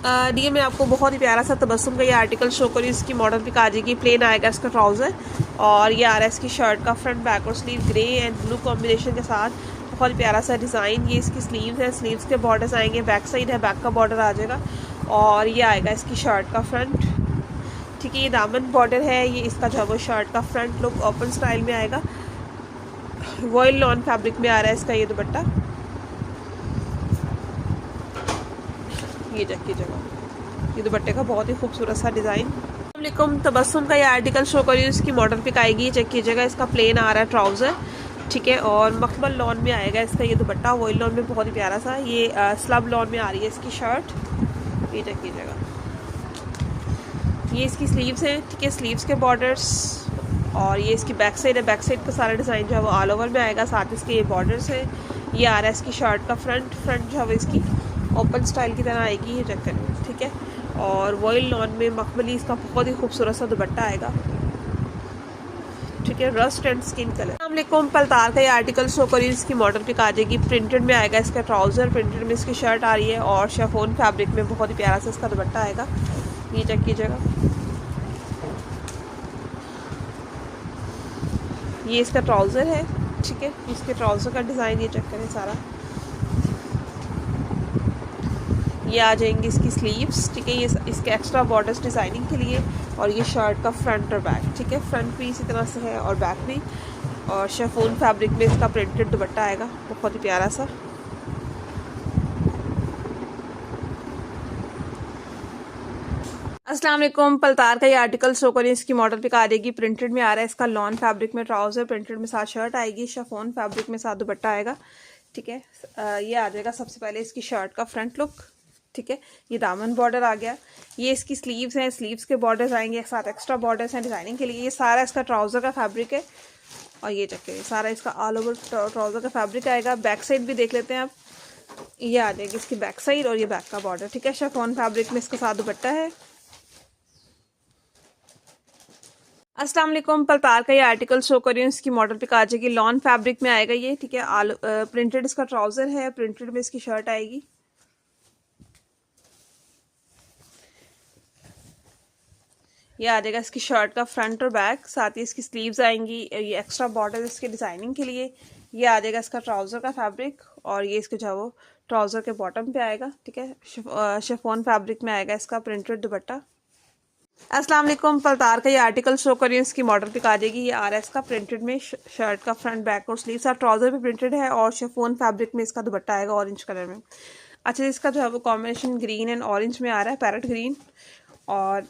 D में आपको बहुत ही प्यारा सा तबस्सुम का ये आर्टिकल शो करी। इसकी मॉडल पिक आ जाएगी। प्लेन आएगा इसका ट्राउज़र और ये आ रहा है इसकी शर्ट का फ्रंट बैक और sleeve grey and blue combination के साथ। बहुत प्यारा सा डिज़ाइन। ये इसकी स्लीव्स है, स्लीव्स के बॉर्डर्स आएंगे, बैक साइड है, बैक का बॉर्डर आ जाएगा और ये आएगा इसकी शर्ट का फ्रंट। ठीक है, ये दामन बॉर्डर है। ये इसका जो है वो शर्ट का फ्रंट लुक ओपन स्टाइल में आएगा। वॉयल लॉन फैब्रिक में आ रहा है इसका ये दुपट्टा। ये चेक कीजिएगा, ये दुपट्टे का बहुत ही खूबसूरत सा डिज़ाइन। अस्सलामुअलैकुम, तबस्सुम का ये आर्टिकल शो करिए। इसकी मॉडल पिक आएगी, चेक कीजिएगा। इसका प्लेन आ रहा है ट्राउज़र, ठीक है, और मखमल लॉन में आएगा इसका ये दुपट्टा। वॉयल लॉन में बहुत ही प्यारा सा। ये स्लब लॉन में आ रही है इसकी शर्ट। ये चेक कीजिएगा, ये इसकी स्लीव्स हैं, ठीक है, स्लीव्स के बॉर्डर्स और ये इसकी बैक साइड है। बैक साइड का सारा डिज़ाइन जो है वो ऑल ओवर में आएगा, साथ इसके ये बॉर्डर्स हैं। ये आ रहा है इसकी शर्ट का फ्रंट जो है वो इसकी ओपन स्टाइल की तरह आएगी। ये चेक करें, ठीक है, और वॉयल लॉन में मखमली इसका बहुत ही खूबसूरत सा दुपट्टा आएगा, ठीक है, रस्ट एंड स्किन कलर। अस्सलामुअलैकुम, पलतार का ये आर्टिकल शो करिए। इसकी मॉडल पिक आ जाएगी। प्रिंटेड में आएगा इसका ट्राउज़र, प्रिंटेड में इसकी शर्ट आ रही है और शिफॉन फैब्रिक में बहुत ही प्यारा सा इसका दुपट्टा आएगा। ये चेक कीजिएगा, ये इसका ट्राउज़र है, ठीक है, इसके ट्राउज़र का डिज़ाइन ये चेक करें सारा। ये आ जाएंगी इसकी स्लीव्स, ठीक है, ये इसके एक्स्ट्रा बॉर्डर्स डिज़ाइनिंग के लिए और ये शर्ट का फ्रंट और बैक, ठीक है, फ्रंट भी इसी तरह से है और बैक भी। और शिफॉन फैब्रिक में इसका प्रिंटेड दुपट्टा आएगा, बहुत ही प्यारा सा। अस्सलाम वालेकुम, पलतार का ये आर्टिकल शो करिए। इसकी मॉडल पिक आ जाएगी। प्रिंटेड में आ रहा है इसका लॉन फैब्रिक में ट्राउज़र, प्रिंटेड में साथ शर्ट आएगी, शिफॉन फैब्रिक में साथ दुपट्टा आएगा, ठीक है। ये आ जाएगा सबसे पहले इसकी शर्ट का फ्रंट लुक, ठीक है, ये दामन बॉर्डर आ गया। ये इसकी स्लीव्स हैं, स्लीव्स के बॉर्डर्स आएंगे, साथ एक्स्ट्रा बॉर्डर्स हैं डिज़ाइनिंग के लिए। ये सारा इसका ट्राउज़र का फैब्रिक है और ये चेक करिए, सारा इसका ऑल ओवर ट्राउज़र का फैब्रिक आएगा। बैक साइड भी देख लेते हैं आप। ये आ जाएगी इसकी बैक साइड और ये बैक का बॉर्डर, ठीक है, शिफॉन फैब्रिक में इसके साथ दुपट्टा है। अस्सलाम वालेकुम, पलतार का ये आर्टिकल शो करिए। इसकी मॉडल पिक आ जाएगी। लॉन फैब्रिक में आएगा ये, ठीक है, प्रिंटेड इसका ट्राउज़र है, प्रिंटेड में इसकी शर्ट आएगी। ये आ जाएगा इसकी शर्ट का फ्रंट और बैक, साथ ही इसकी स्लीव्स आएंगी, ये एक्स्ट्रा बॉर्डर इसके डिज़ाइनिंग के लिए। ये आ जाएगा इसका ट्राउज़र का फैब्रिक और ये इसके जो वो ट्राउज़र के बॉटम पे आएगा, ठीक है, शिफॉन फैब्रिक में आएगा इसका प्रिंटेड दुपट्टा। अस्सलाम वालेकुम, पलतार का ये आर्टिकल शो करिए। इसकी मॉडल पिक आ जाएगी। ये आ रहा है इसका प्रिंटेड में शर्ट का फ्रंट बैक और स्लीव, साथ ट्राउज़र भी प्रिंटेड है और शिफॉन फैब्रिक में इसका दुपट्टा आएगा ऑरेंज कलर में। अच्छा, इसका जो है वो कॉम्बिनेशन ग्रीन एंड ऑरेंज में आ रहा है, पैरेट ग्रीन। और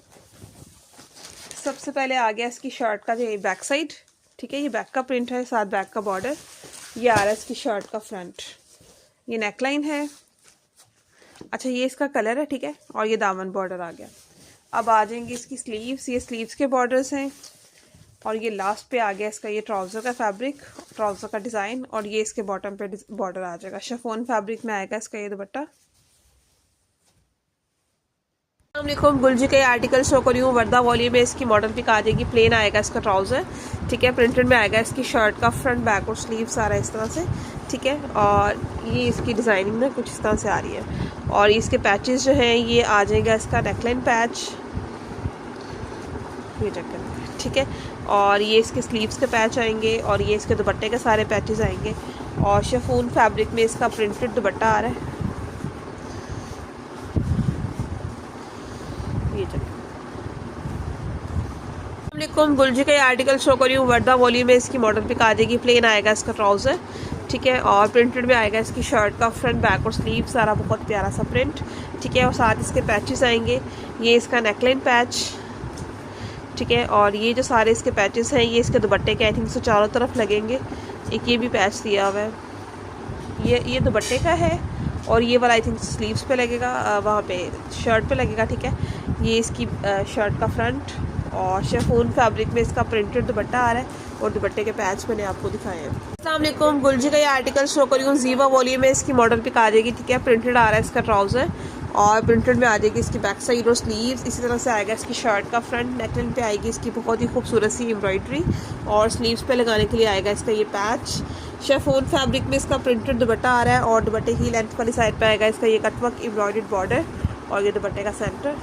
सबसे पहले आ गया इसकी शर्ट का जो बैक साइड, ठीक है, ये बैक का प्रिंट है, साथ बैक का बॉर्डर। ये आ रहा है इसकी शर्ट का फ्रंट, ये नेकलाइन है। अच्छा, ये इसका कलर है, ठीक है, और ये दामन बॉर्डर आ गया। अब आ जाएंगी इसकी स्लीव्स, ये स्लीव्स के बॉर्डर्स हैं और ये लास्ट पे आ गया इसका ये ट्राउज़र का फैब्रिक, ट्राउज़र का डिज़ाइन और ये इसके बॉटम पे बॉर्डर आ जाएगा। शिफॉन फैब्रिक में आएगा इसका ये दुपट्टा। अस्सलामुअलैकुम, गुलजी का ये आर्टिकल शो करी हूँ। वर्दा वॉल्यूम में इसकी मॉडल पिक आ जाएगी। प्लेन आएगा इसका ट्राउज़र, ठीक है, प्रिंटेड में आएगा इसकी शर्ट का फ्रंट बैक और स्लीव सारा इस तरह से, ठीक है, और ये इसकी डिज़ाइनिंग ना कुछ इस तरह से आ रही है। और इसके पैचेस जो हैं ये आ जाएगा इसका नेकलाइन पैच, ये चेक करें, ठीक है, और ये इसके स्लीव्स के पैच आएंगे और ये इसके दुपट्टे के सारे पैचेस आएंगे और शिफॉन फैब्रिक में इसका प्रिंटेड दुपट्टा आ रहा है। अस्सलामुअलैकुम, गुलजी का ये आर्टिकल शो करी हूँ। वर्दा वॉल्यूम में इसकी मॉडल पिक आ जाएगी। प्लेन आएगा इसका ट्राउज़र, ठीक है, और प्रिंटेड में आएगा इसकी शर्ट का फ्रंट बैक और स्लीव सारा बहुत प्यारा सा प्रिंट, ठीक है, और साथ इसके पैचेस आएंगे। ये इसका नेकलाइन पैच, ठीक है, और ये जो सारे इसके पैचेस हैं ये इसके दुपट्टे के आई थिंक से चारों तरफ लगेंगे। एक ये भी पैच दिया हुआ है, ये दुपट्टे का है और ये वाला आई थिंक स्लीव्स पे लगेगा, वहाँ पे शर्ट पे लगेगा, ठीक है। ये इसकी शर्ट का फ्रंट और शिफॉन फैब्रिक में इसका प्रिंटेड दुपट्टा आ रहा है और दुपट्टे के पैच मैंने आपको दिखाए हैं। अस्सलाम वालेकुम, गुलजी का ये आर्टिकल शो करी हूँ। जीवा वॉल्यूम में इसकी मॉडल पिक आ जाएगी, ठीक है, प्रिंटेड आ रहा है इसका ट्राउज़र और प्रिंटेड में आ जाएगी इसकी बैक साइड और स्लीव्स। इसी तरह से आएगा इसकी शर्ट का फ्रंट, नेकलाइन पे आएगी इसकी बहुत ही खूबसूरत सी एम्ब्रॉयडरी और स्लीव्स पे लगाने के लिए आएगा इसका ये पैच। शिफॉन फैब्रिक में इसका प्रिंटेड दुपट्टा आ रहा है और दुपट्टे की लेंथ वाली साइड पे आएगा इसका ये कटवर्क एम्ब्रॉयडर्ड बॉर्डर और ये दुपट्टे का सेंटर।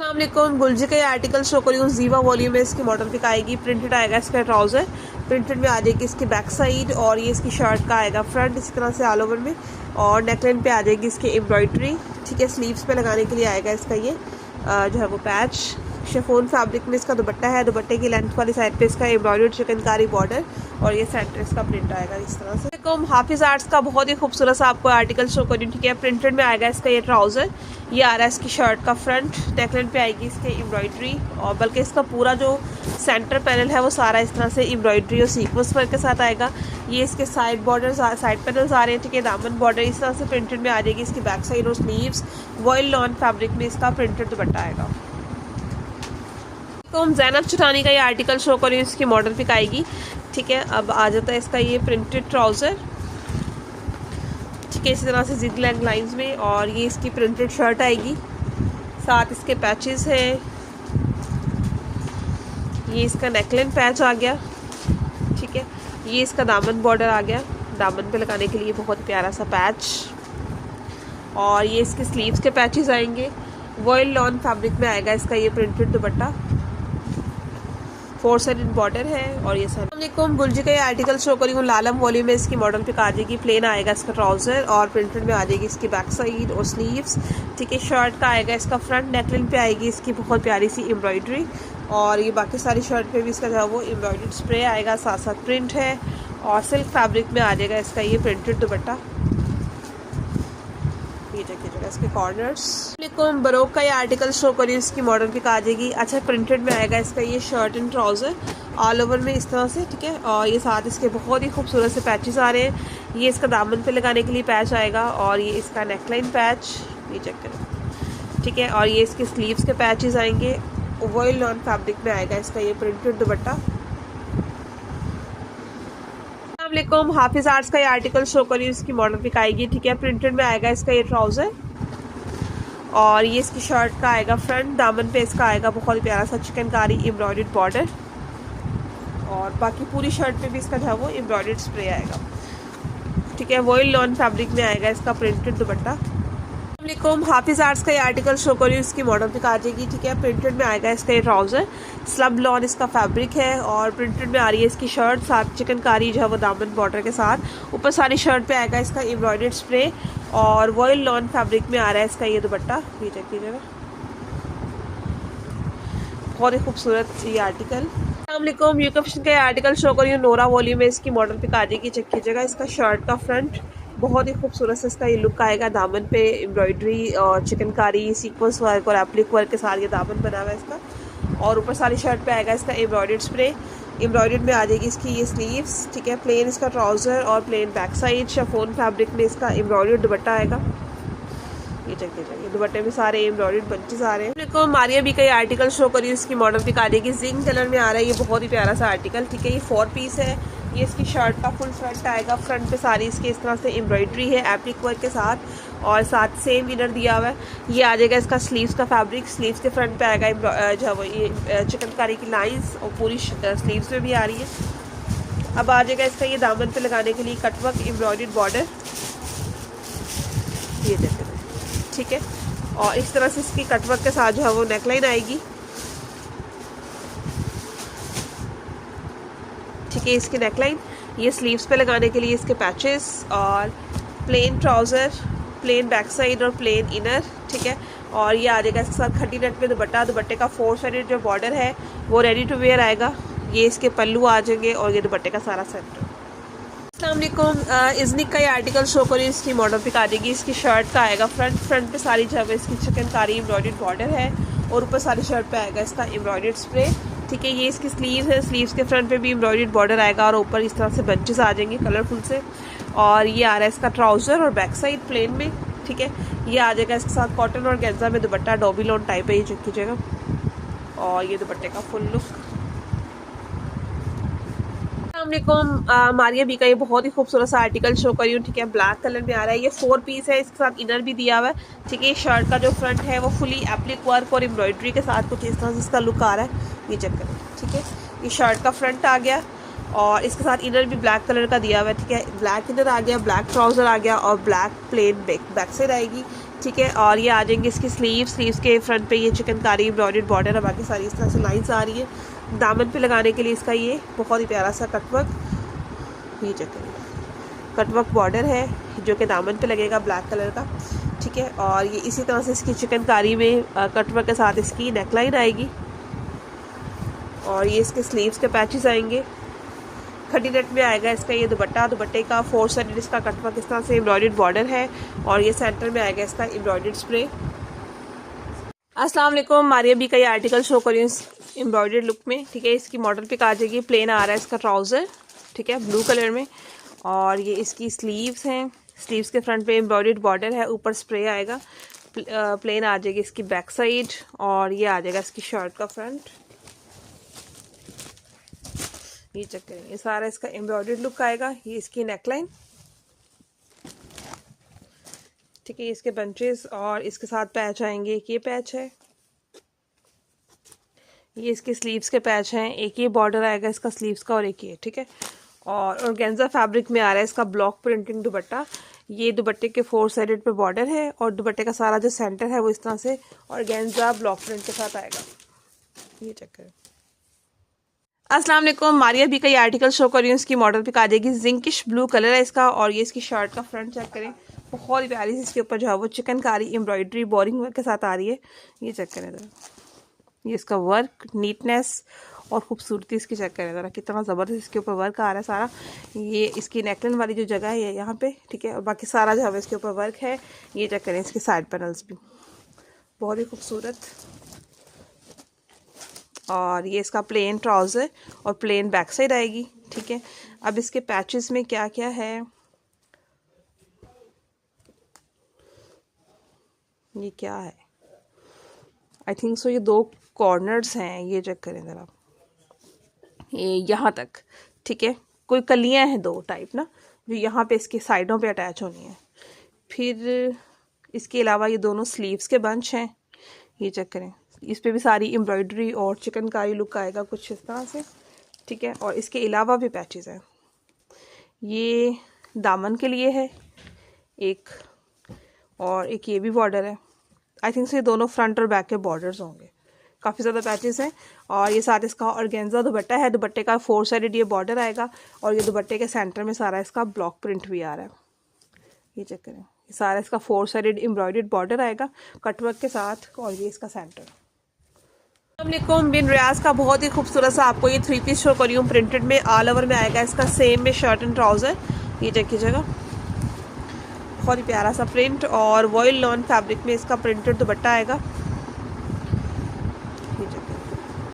अस्सलाम गुलजी का ये आर्टिकल शो करी हूँ, जीवा वॉल्यूम में इसकी मॉडल पिक आएगी। प्रिंटेड आएगा इसका ट्राउज़र, प्रिंटेड में आ जाएगी इसकी बैक साइड, और ये इसकी शर्ट का आएगा फ्रंट इसी तरह से ऑल ओवर में, और नेकलाइन पे आ जाएगी इसकी एम्ब्रॉयडरी। ठीक है, स्लीव्स पे लगाने के लिए आएगा इसका ये जो है वो पैच। शिफॉन फैब्रिक में इसका दुपट्टा है, दुपट्टे की लेंथ वाली साइड पे इसका एम्ब्रॉयडर्ड चिकनकारी बॉर्डर, और ये सेंटर इसका प्रिंट आएगा इस तरह से। हाफिज आर्ट्स का बहुत ही खूबसूरत सा आपको आर्टिकल शो करी। ठीक है, प्रिंटेड में आएगा इसका ये ट्राउज़र, ये आ रहा है इसकी शर्ट का फ्रंट, नेकलाइन पे आएगी इसके एम्ब्रॉयडरी, और बल्कि इसका पूरा जो सेंटर पैनल है वो सारा इस तरह से एम्ब्रॉयडरी और सीक्वेंस वर्क के साथ आएगा। ये इसके साइड बॉर्डर साइड पैनल्स आ रहे हैं। ठीक है, दामन बॉर्डर इस तरह से प्रिंटेड में आ जाएगी इसकी बैक साइड, और स्लीव्स वॉयल लॉन फैब्रिक में इसका प्रिंटेड दुपट्टा आएगा। तो हम ज़ैनब चुटानी का ये आर्टिकल शो करें, इसकी मॉडल पिक आएगी। ठीक है, अब आ जाता है इसका ये प्रिंटेड ट्राउज़र। ठीक है, इसी तरह से जिग लैंग लाइंस में, और ये इसकी प्रिंटेड शर्ट आएगी, साथ इसके पैचेस हैं। ये इसका नेकलाइन पैच आ गया। ठीक है, ये इसका दामन बॉर्डर आ गया, दामन पे लगाने के लिए बहुत प्यारा सा पैच, और ये इसके स्लीव्स के पैचेस आएंगे। वॉयल लॉन फैब्रिक में आएगा इसका ये प्रिंटेड दुपट्टा, 4 साइड बॉर्डर है, और ये सर गुलजी का ये आर्टिकल शो करी हूँ, लालम वॉल्यूम में इसकी मॉडल पिक आ जाएगी। प्लेन आएगा इसका ट्राउज़र, और प्रिंटेड में आ जाएगी इसकी बैक साइड और स्लीव्स। ठीक है, शर्ट का आएगा इसका फ्रंट, नेकलाइन पे आएगी इसकी बहुत प्यारी सी एम्ब्रॉयडरी, और ये बाकी सारी शर्ट पे भी इसका जो है वो एम्ब्रॉयडर्ड स्प्रे आएगा, साथ साथ प्रिंट है, और सिल्क फैब्रिक में आ जाएगा इसका ये प्रिंटेड दुपट्टा। ये देखिएगा इसके कॉर्नर्स। बरोक का ये आर्टिकल शो करी, इसकी मॉडल पिक आ जाएगी। अच्छा, प्रिंटेड में आएगा इसका ये shirt and trouser all over में इस तरह से। ठीक है, और ये साथ इसके बहुत ही खूबसूरत से पैचेस आ रहे हैं। ये इसका दामन पे लगाने के लिए पैच आएगा, और ये इसका नेकलाइन पैच, ये चेक करें। ठीक है, और ये इसके स्लीव्स के पैचेस आएंगे। वॉयल लॉन फैब्रिक में आएगा इसका ये प्रिंटेड दुपट्टा। अस्सलाम हाफिज आर्ट्स का ये आर्टिकल शो करी, इसकी मॉडल पिक आएगी। ठीक है, प्रिंटेड में आएगा इसका ये ट्राउज़र, और ये इसकी शर्ट का आएगा फ्रंट, दामन पे इसका आएगा बहुत ही प्यारा सा चिकनकारी एम्ब्रॉयडर्ड बॉर्डर, और बाकी पूरी शर्ट पे भी इसका जो है वो एम्ब्रॉयडर्ड स्प्रे आएगा। ठीक है, वॉयल लॉन फैब्रिक में आएगा इसका प्रिंटेड दुपट्टा। हाफिज आर्ट्स का ये आर्टिकल शो करी, इसकी मॉडल पिक आ जाएगी। ठीक है, प्रिंटेड में आएगा इसका ये ट्राउज़र, स्लब लॉन इसका फैब्रिक है, और प्रिंटेड में आ रही है इसकी शर्ट, साथ चिकनकारी जो है वो दामन बॉर्डर के साथ। ऊपर सारी शर्ट पे आएगा इसका एम्ब्रॉयडर्ड स्प्रे, और वॉयल लॉन फैब्रिक में आ रहा है इसका ये दुपट्टा। ये चेक कीजिएगा, बहुत ही खूबसूरत ये आर्टिकल। अस्सलाम यूके फैशन का ये आर्टिकल शो करी, नोरा वॉल्यूम में इसकी मॉडल पिक आ जाएगी। चेक कीजिएगा इसका शर्ट का फ्रंट, बहुत ही खूबसूरत से इसका ये लुक आएगा। दामन पे एम्ब्रॉयडरी और चिकनकारी सीक्वेंस वर्क और एप्लिक वर्क के साथ ये दामन बना हुआ है इसका, और ऊपर सारी शर्ट पे आएगा इसका एम्ब्रॉयडर्ड स्प्रे। एम्ब्रॉयडर्ड में आ जाएगी इसकी ये स्लीव्स। ठीक है, प्लेन इसका ट्राउज़र और plane back side, chiffon fabric में इसका एम्ब्रॉयडर्ड दुपट्टा आएगा। ये चेक कीजिए, दुपट्टे में सारे एम्ब्रॉयडर्ड बंचेस आ रहे हैं। देखो मारिया भी का ये आर्टिकल शो करी, इसकी मॉडल पिक आ जाएगी। जिंक कलर में आ रहा है, ये बहुत ही प्यारा सा आर्टिकल। ठीक है, ये 4 पीस है। ये इसकी शर्ट का फुल फ्रंट आएगा, फ्रंट पे सारी इसके इस तरह से एम्ब्रॉयडरी है एप्लिक वर्क के साथ, और साथ सेम इनर दिया हुआ है। ये आ जाएगा इसका स्लीव्स का फैब्रिक, स्लीव्स के फ्रंट पे आएगा जो वो ये चिकनकारी की लाइंस, और पूरी स्लीव्स में भी आ रही है। अब आ जाएगा इसका ये दामन पे लगाने के लिए कटवर्क एम्ब्रॉयडर्ड बॉर्डर, ये देखते हैं। ठीक है, और इस तरह से इसकी कटवर्क के साथ जो है वो नेकलाइन आएगी। ठीक है, इसकी नेकलाइन, ये स्लीव्स पे लगाने के लिए इसके पैचेस, और plane trouser, plane back side और प्लेन इनर। ठीक है, और ये आ जाएगा इसके साथ खट्टी नेट में दुपट्टा, दुपट्टे का 4 साइडेड जो बॉर्डर है वो रेडी टू वेयर आएगा। ये इसके पल्लू आ जाएंगे, और ये दुपट्टे का सारा सेट। अस्सलाम वालेकुम, इज़निक का ये आर्टिकल शो करी, इसकी मॉडल पिक आ जाएगी। इसकी शर्ट का आएगा फ्रंट पे सारी जगह इसकी चिकनकारी एम्ब्रॉयडर्ड बॉर्डर है, और ऊपर सारी शर्ट पे आएगा इसका एम्ब्रॉयडर्ड स्प्रे। ठीक है, ये इसकी स्लीव है, स्लीव्स के फ्रंट पे भी एम्ब्रॉयडर्ड बॉर्डर आएगा, और ऊपर इस तरह से बंचेस आ जाएंगे कलरफुल से। और ये आ रहा है इसका ट्राउज़र और बैक साइड प्लेन में। ठीक है, ये आ जाएगा इसके साथ कॉटन और गेंजा में दुपट्टा, डॉबी लॉन टाइप है, ये चेक कीजिएगा, और ये दुपट्टे का फुल लुक। मारिया बी का ये बहुत ही खूबसूरत सा आर्टिकल शो करी हूँ। ठीक है, ब्लैक कलर में आ रहा है, ये 4 पीस है, इसके साथ इनर भी दिया हुआ है। ठीक है, शर्ट का जो फ्रंट है वो फुली एप्लिक वर्क और एम्ब्रॉयडरी के साथ कुछ इस तरह से इसका लुक आ रहा है, ये चेक करें। ठीक है, ये शर्ट का फ्रंट आ गया, और इसके साथ इनर भी ब्लैक कलर का दिया हुआ है। ठीक है, ब्लैक इनर आ गया, ब्लैक ट्राउज़र आ गया, और ब्लैक प्लेन बैक साइड आएगी। ठीक है। और ये आ जाएंगे इसकी स्लीव्स के फ्रंट पे ये चिकनकारी एम्ब्रॉयडर्ड बॉर्डर है, बाकी सारी इस तरह से लाइंस आ रही है। दामन पे लगाने के लिए इसका ये बहुत ही प्यारा सा कटवर्क, ये चेक करिए, कटवर्क बॉर्डर है जो कि दामन पे लगेगा ब्लैक कलर का। ठीक है। और ये इसी तरह से इसकी चिकनकारी में कटवर्क के साथ इसकी नेकलाइन आएगी और ये इसके स्लीव्स के पैचेस आएंगे। 30 नेट में आएगा इसका ये दुपट्टा। दुपट्टे का 4 साइड इसका कटवर्क इस तरह से एम्ब्रॉयडर्ड बॉर्डर है और ये सेंटर में आएगा इसका एम्ब्रॉयडर्ड स्प्रे। अस्सलाम वालेकुम, मारिया बी का ये आर्टिकल शो करी एम्ब्रॉयडर्ड लुक में। ठीक है। इसकी मॉडल पिक आ जाएगी, प्लेन आ रहा है इसका ट्राउज़र, ठीक है, ब्लू कलर में। और ये इसकी स्लीव्स हैं, स्लीव्स के फ्रंट पे एम्ब्रॉयडर्ड बॉर्डर है, ऊपर स्प्रे आएगा। प्लेन आ जाएगी इसकी बैक साइड और ये आ जाएगा इसकी शर्ट का फ्रंट, ये चेक करें, ये सारा इसका एम्ब्रॉयडर्ड लुक आएगा। ये इसकी नेकलाइन, ठीक है, इसके बंचेस और इसके साथ पैच आएंगे। एक ये पैच है, ये इसके स्लीव्स के पैच हैं, एक ये बॉर्डर आएगा इसका स्लीव्स का और एक ये, ठीक है। और ऑर्गेन्जा फैब्रिक में आ रहा है इसका ब्लॉक प्रिंटिंग दुपट्टा। ये दुपट्टे के 4 साइडेड पे बॉर्डर है और दुपट्टे का सारा जो सेंटर है वो इस तरह से ऑर्गेन्जा ब्लॉक प्रिंट के साथ आएगा, ये चेक करें। अस्सलाम वालेकुम, मारिया बी का ये आर्टिकल शो कर रही हूँ। इसकी मॉडल पिक आ जाएगी, जिंकिश ब्लू कलर है इसका और ये इसकी शर्ट का फ्रंट चेक करें, बहुत ही प्यारी सी इसके ऊपर जो है वो चिकनकारी एम्ब्रॉयडरी बोरिंग वर्क के साथ आ रही है, ये चेक करें ज़रा। ये इसका वर्क, नीटनेस और खूबसूरती इसकी चेक करें ज़रा, कितना ज़बरदस्त इसके ऊपर वर्क आ रहा है सारा। ये इसकी नेकलाइन वाली जो जगह है यहाँ पे, ठीक है, और बाकी सारा जो है इसके ऊपर वर्क है, ये चेक करें। इसके साइड पैनल्स भी बहुत ही खूबसूरत। और ये इसका प्लेन ट्राउज़र और प्लेन बैक साइड आएगी, ठीक है। अब इसके पैचेस में क्या क्या है, ये क्या है, आई थिंक सो ये 2 कॉर्नर्स हैं, ये चेक करें ज़रा, ये यहाँ तक, ठीक है। कोई कलियाँ हैं 2 टाइप ना, जो यहाँ पे इसके साइडों पे अटैच होनी है। फिर इसके अलावा ये दोनों स्लीव्स के बंच हैं, ये चेक करें, इस पे भी सारी एम्ब्रॉयडरी और चिकनकारी लुक आएगा कुछ इस तरह से, ठीक है। और इसके अलावा भी पैचेस हैं, ये दामन के लिए है एक, और एक ये भी बॉर्डर है। आई थिंक से दोनों फ्रंट और बैक के बॉर्डर्स होंगे, काफ़ी ज़्यादा पैचेस हैं। और ये साथ इसका ऑर्गेन्जा दुपट्टा है, दुपट्टे का 4 साइडेड ये बॉर्डर आएगा और ये दुपट्टे के सेंटर में सारा इसका ब्लॉक प्रिंट भी आ रहा है, ये चेक करें। ये सारा इसका 4 साइडेड एम्ब्रॉयडर्ड बॉर्डर आएगा कटवर्क के साथ और ये इसका सेंटर। अस्सलामुअलैकुम, बिन रियाज का बहुत ही खूबसूरत सा आपको ये 3 पीस शो करी हूँ, प्रिंटेड में, ऑल ओवर में आएगा इसका सेम में शर्ट एंड ट्राउज़र, ये चेक कीजिएगा, बहुत ही प्यारा सा प्रिंट। और वॉयल लॉन फैब्रिक में इसका प्रिंटेड दुपट्टा आएगा